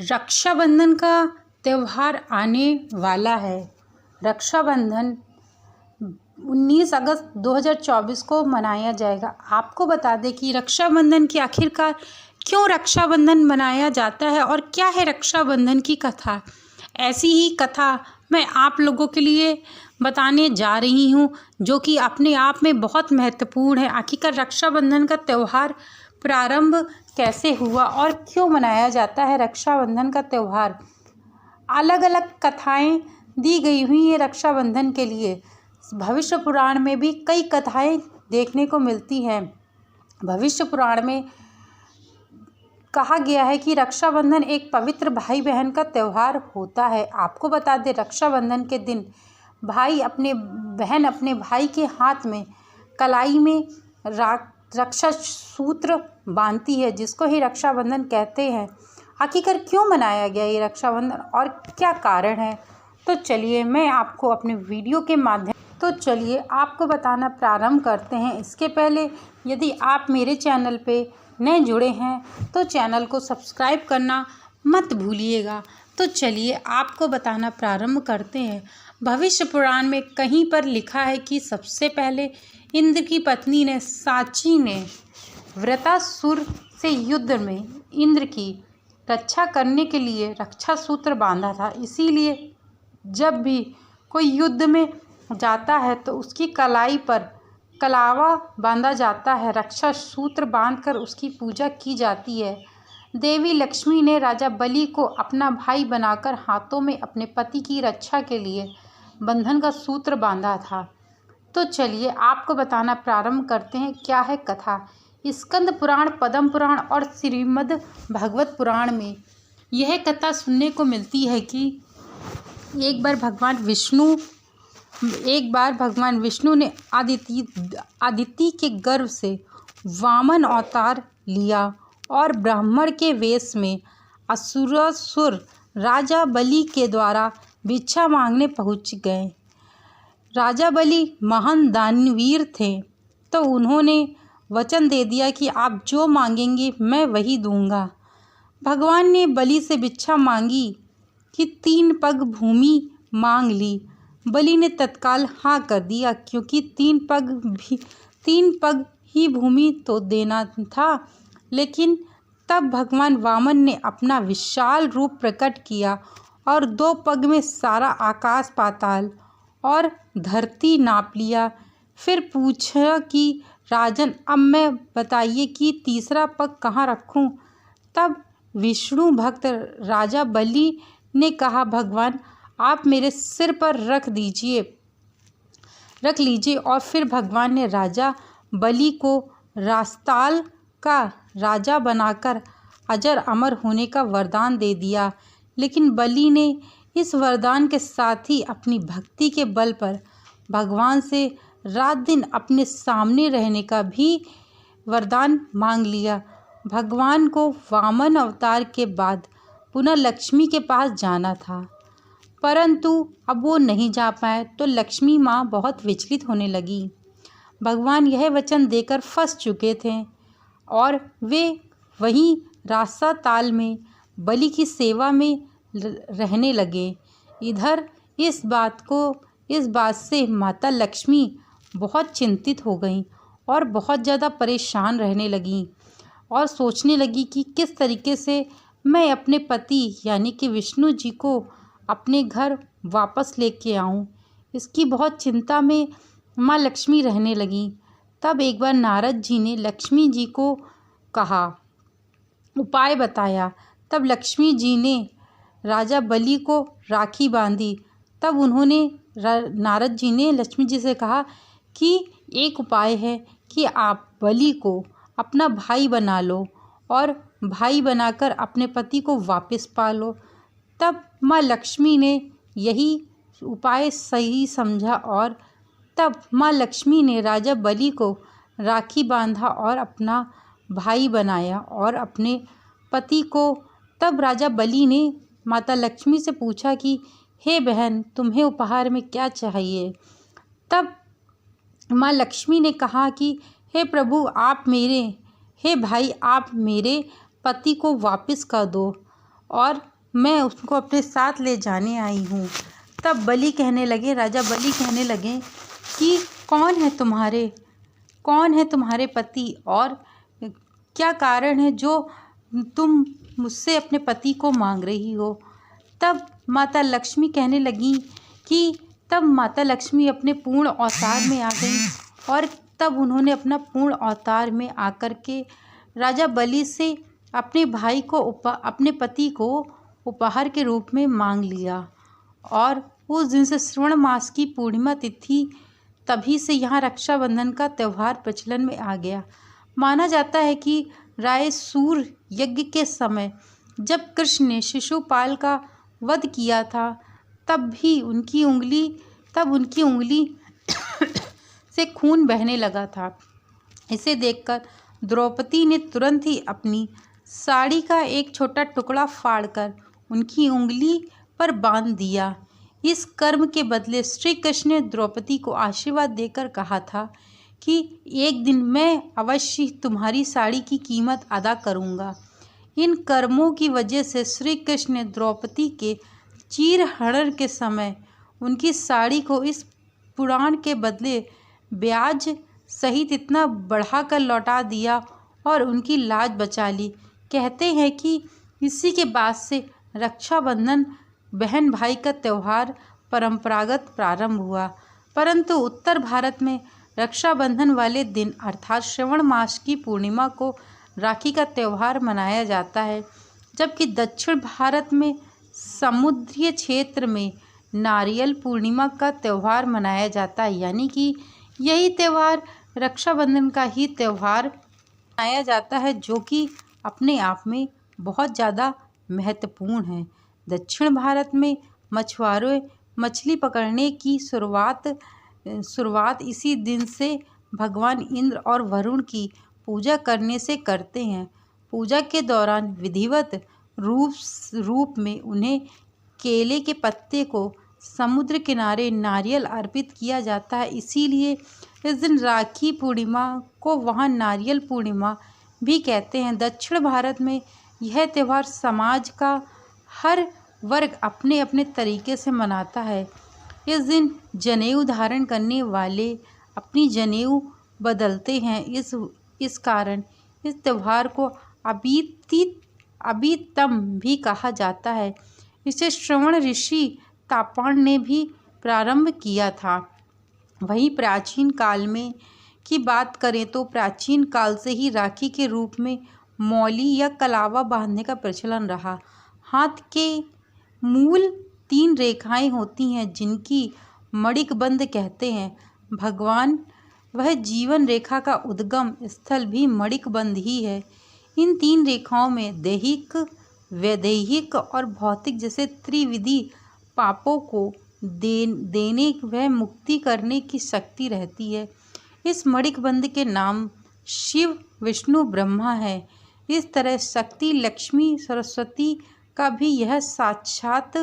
रक्षाबंधन का त्यौहार आने वाला है। रक्षाबंधन 19 अगस्त 2024 को मनाया जाएगा। आपको बता दें कि रक्षाबंधन की आखिरकार क्यों रक्षाबंधन मनाया जाता है और क्या है रक्षाबंधन की कथा। ऐसी ही कथा मैं आप लोगों के लिए बताने जा रही हूँ, जो कि अपने आप में बहुत महत्वपूर्ण है। आखिरकार रक्षाबंधन का त्यौहार प्रारंभ कैसे हुआ और क्यों मनाया जाता है रक्षाबंधन का त्यौहार। अलग अलग कथाएं दी गई हुई हैं रक्षाबंधन के लिए। भविष्य पुराण में भी कई कथाएं देखने को मिलती हैं। भविष्य पुराण में कहा गया है कि रक्षाबंधन एक पवित्र भाई बहन का त्यौहार होता है। आपको बता दें, रक्षाबंधन के दिन बहन अपने भाई के हाथ में कलाई में रक्षा सूत्र बांधती है, जिसको ही रक्षाबंधन कहते हैं। आखिरकार क्यों मनाया गया ये रक्षाबंधन और क्या कारण है, तो चलिए मैं आपको अपने वीडियो के माध्यम आपको बताना प्रारंभ करते हैं। इसके पहले यदि आप मेरे चैनल पे नए जुड़े हैं तो चैनल को सब्सक्राइब करना मत भूलिएगा। तो चलिए आपको बताना प्रारंभ करते हैं। भविष्य पुराण में कहीं पर लिखा है कि सबसे पहले इंद्र की पत्नी साची ने वृत्रासुर से युद्ध में इंद्र की रक्षा करने के लिए रक्षा सूत्र बांधा था। इसीलिए जब भी कोई युद्ध में जाता है तो उसकी कलाई पर कलावा बांधा जाता है, रक्षा सूत्र बांधकर उसकी पूजा की जाती है। देवी लक्ष्मी ने राजा बलि को अपना भाई बनाकर हाथों में अपने पति की रक्षा के लिए बंधन का सूत्र बांधा था। तो चलिए आपको बताना प्रारंभ करते हैं क्या है कथा। स्कंद पुराण, पद्म पुराण और श्रीमद् भागवत पुराण में यह कथा सुनने को मिलती है कि एक बार भगवान विष्णु ने आदिति के गर्भ से वामन अवतार लिया और ब्राह्मण के वेश में असुर राजा बलि के द्वारा भिक्षा मांगने पहुंच गए। राजा बलि महान दानवीर थे, तो उन्होंने वचन दे दिया कि आप जो मांगेंगे मैं वही दूंगा। भगवान ने बलि से भिक्षा मांगी कि 3 पग भूमि मांग ली। बलि ने तत्काल हाँ कर दिया, क्योंकि 3 पग ही भूमि तो देना था। लेकिन तब भगवान वामन ने अपना विशाल रूप प्रकट किया और 2 पग में सारा आकाश पाताल और धरती नाप लिया। फिर पूछा कि राजन, अब मैं बताइए कि तीसरा पग कहाँ रखूं। तब विष्णु भक्त राजा बलि ने कहा, भगवान आप मेरे सिर पर रख लीजिए। और फिर भगवान ने राजा बलि को रास्ताल का राजा बनाकर अजर अमर होने का वरदान दे दिया। लेकिन बलि ने इस वरदान के साथ ही अपनी भक्ति के बल पर भगवान से रात दिन अपने सामने रहने का भी वरदान मांग लिया। भगवान को वामन अवतार के बाद पुनः लक्ष्मी के पास जाना था, परंतु अब वो नहीं जा पाए, तो लक्ष्मी माँ बहुत विचलित होने लगी। भगवान यह वचन देकर फंस चुके थे और वे वहीं रास्ता ताल में बलि की सेवा में रहने लगे। इधर इस बात से माता लक्ष्मी बहुत चिंतित हो गईं और बहुत ज़्यादा परेशान रहने लगीं और सोचने लगी कि किस तरीके से मैं अपने पति यानी कि विष्णु जी को अपने घर वापस लेके आऊं। इसकी बहुत चिंता में माँ लक्ष्मी रहने लगी। तब एक बार नारद जी ने लक्ष्मी जी को कहा, उपाय बताया। तब लक्ष्मी जी ने राजा बलि को राखी बांधी। तब नारद जी ने लक्ष्मी जी से कहा कि एक उपाय है कि आप बलि को अपना भाई बना लो और भाई बनाकर अपने पति को वापस पा लो। तब माँ लक्ष्मी ने यही उपाय सही समझा और तब माँ लक्ष्मी ने राजा बलि को राखी बांधा और अपना भाई बनाया और अपने पति को। तब राजा बलि ने माता लक्ष्मी से पूछा कि हे बहन, तुम्हें उपहार में क्या चाहिए। तब माँ लक्ष्मी ने कहा कि हे प्रभु, हे भाई, आप मेरे पति को वापस कर दो। और मैं उसको अपने साथ ले जाने आई हूँ। तब राजा बलि कहने लगे कि कौन है तुम्हारे पति और क्या कारण है जो तुम मुझसे अपने पति को मांग रही हो। तब माता लक्ष्मी कहने लगी कि तब माता लक्ष्मी अपने पूर्ण अवतार में आ गई और तब उन्होंने अपना पूर्ण अवतार में आकर के राजा बलि से अपने पति को उपहार के रूप में मांग लिया। और उस दिन से श्रवण मास की पूर्णिमा तिथि तभी से यहाँ रक्षाबंधन का त्यौहार प्रचलन में आ गया। माना जाता है कि रायसूर यज्ञ के समय जब कृष्ण ने शिशुपाल का वध किया था तब उनकी उंगली से खून बहने लगा था। इसे देखकर द्रौपदी ने तुरंत ही अपनी साड़ी का एक छोटा टुकड़ा फाड़कर उनकी उंगली पर बांध दिया। इस कर्म के बदले श्री कृष्ण ने द्रौपदी को आशीर्वाद देकर कहा था कि एक दिन मैं अवश्य तुम्हारी साड़ी की कीमत अदा करूंगा। इन कर्मों की वजह से श्री कृष्ण ने द्रौपदी के चीरहरण के समय उनकी साड़ी को इस पुराण के बदले ब्याज सहित इतना बढ़ाकर लौटा दिया और उनकी लाज बचा ली। कहते हैं कि इसी के बाद से रक्षाबंधन बहन भाई का त्यौहार परंपरागत प्रारंभ हुआ। परंतु उत्तर भारत में रक्षाबंधन वाले दिन अर्थात श्रावण मास की पूर्णिमा को राखी का त्यौहार मनाया जाता है, जबकि दक्षिण भारत में समुद्रीय क्षेत्र में नारियल पूर्णिमा का त्यौहार मनाया जाता है। यानी कि यही त्यौहार रक्षाबंधन का ही त्यौहार मनाया जाता है, जो कि अपने आप में बहुत ज़्यादा महत्वपूर्ण है। दक्षिण भारत में मछुआरे मछली पकड़ने की शुरुआत इसी दिन से भगवान इंद्र और वरुण की पूजा करने से करते हैं। पूजा के दौरान विधिवत रूप में उन्हें केले के पत्ते को समुद्र किनारे नारियल अर्पित किया जाता है। इसीलिए इस दिन राखी पूर्णिमा को वहाँ नारियल पूर्णिमा भी कहते हैं। दक्षिण भारत में यह त्यौहार समाज का हर वर्ग अपने अपने तरीके से मनाता है। इस दिन जनेऊ धारण करने वाले अपनी जनेऊ बदलते हैं। इस कारण इस त्यौहार को अबीतम भी कहा जाता है। इसे श्रवण ऋषि तापण ने भी प्रारंभ किया था। वहीं प्राचीन काल में की बात करें तो प्राचीन काल से ही राखी के रूप में मौली या कलावा बांधने का प्रचलन रहा। हाथ के मूल 3 रेखाएं होती हैं जिनकी मणिकबंध कहते हैं। भगवान वह जीवन रेखा का उद्गम स्थल भी मणिकबंध ही है। इन 3 रेखाओं में दैहिक, वैदेहिक और भौतिक जैसे त्रिविधि पापों को देने व मुक्ति करने की शक्ति रहती है। इस मणिकबंध के नाम शिव, विष्णु, ब्रह्मा है। इस तरह शक्ति, लक्ष्मी, सरस्वती का भी यह साक्षात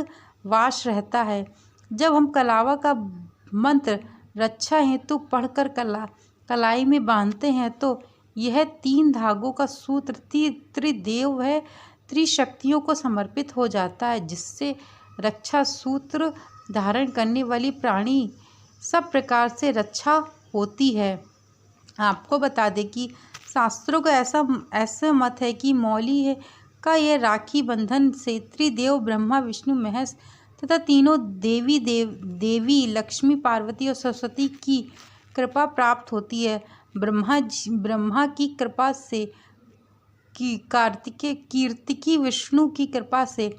वास रहता है। जब हम कलावा का मंत्र रक्षा हेतु पढ़कर कलाई में बांधते हैं तो यह 3 धागों का सूत्र त्रिदेव व त्रिशक्तियों को समर्पित हो जाता है, जिससे रक्षा सूत्र धारण करने वाली प्राणी सब प्रकार से रक्षा होती है। आपको बता दें कि शास्त्रों का ऐसा मत है कि मौली का यह राखी बंधन से त्रिदेव ब्रह्मा, विष्णु, महेश तथा तीनों देवी लक्ष्मी, पार्वती और सरस्वती की कृपा प्राप्त होती है। ब्रह्मा की कृपा से कीर्तिकी, विष्णु की कृपा से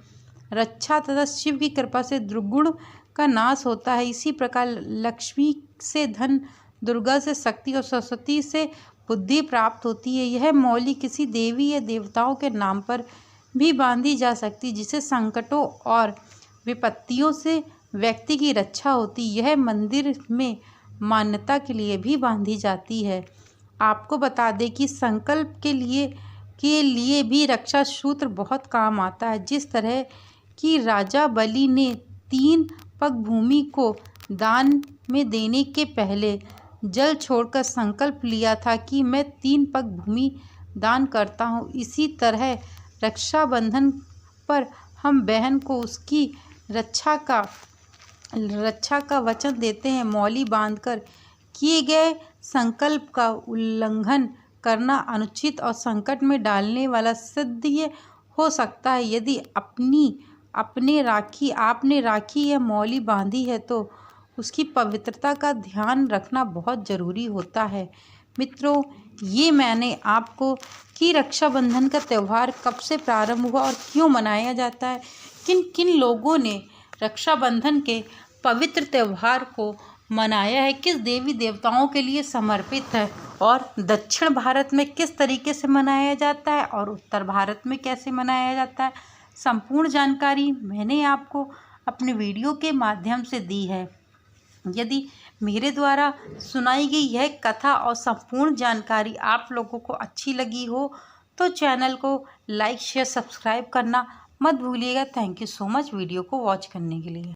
रक्षा तथा शिव की कृपा से दुर्गुण का नाश होता है। इसी प्रकार लक्ष्मी से धन, दुर्गा से शक्ति और सरस्वती से बुद्धि प्राप्त होती है। यह मौली किसी देवी या देवताओं के नाम पर भी बांधी जा सकती, जिससे संकटों और विपत्तियों से व्यक्ति की रक्षा होती। यह मंदिर में मान्यता के लिए भी बांधी जाती है। आपको बता दें कि संकल्प के लिए भी रक्षा सूत्र बहुत काम आता है। जिस तरह कि राजा बलि ने 3 पग भूमि को दान में देने के पहले जल छोड़कर संकल्प लिया था कि मैं 3 पग भूमि दान करता हूँ, इसी तरह रक्षाबंधन पर हम बहन को उसकी रक्षा का वचन देते हैं। मौली बांधकर किए गए संकल्प का उल्लंघन करना अनुचित और संकट में डालने वाला सिद्ध हो सकता है। यदि आपने राखी या मौली बांधी है तो उसकी पवित्रता का ध्यान रखना बहुत ज़रूरी होता है। मित्रों, ये मैंने आपको कि रक्षाबंधन का त्यौहार कब से प्रारंभ हुआ और क्यों मनाया जाता है, किन किन लोगों ने रक्षाबंधन के पवित्र त्यौहार को मनाया है, किस देवी देवताओं के लिए समर्पित है और दक्षिण भारत में किस तरीके से मनाया जाता है और उत्तर भारत में कैसे मनाया जाता है, संपूर्ण जानकारी मैंने आपको अपने वीडियो के माध्यम से दी है। यदि मेरे द्वारा सुनाई गई यह कथा और संपूर्ण जानकारी आप लोगों को अच्छी लगी हो तो चैनल को लाइक शेयर सब्सक्राइब करना मत भूलिएगा। Thank you so much video को वॉच करने के लिए।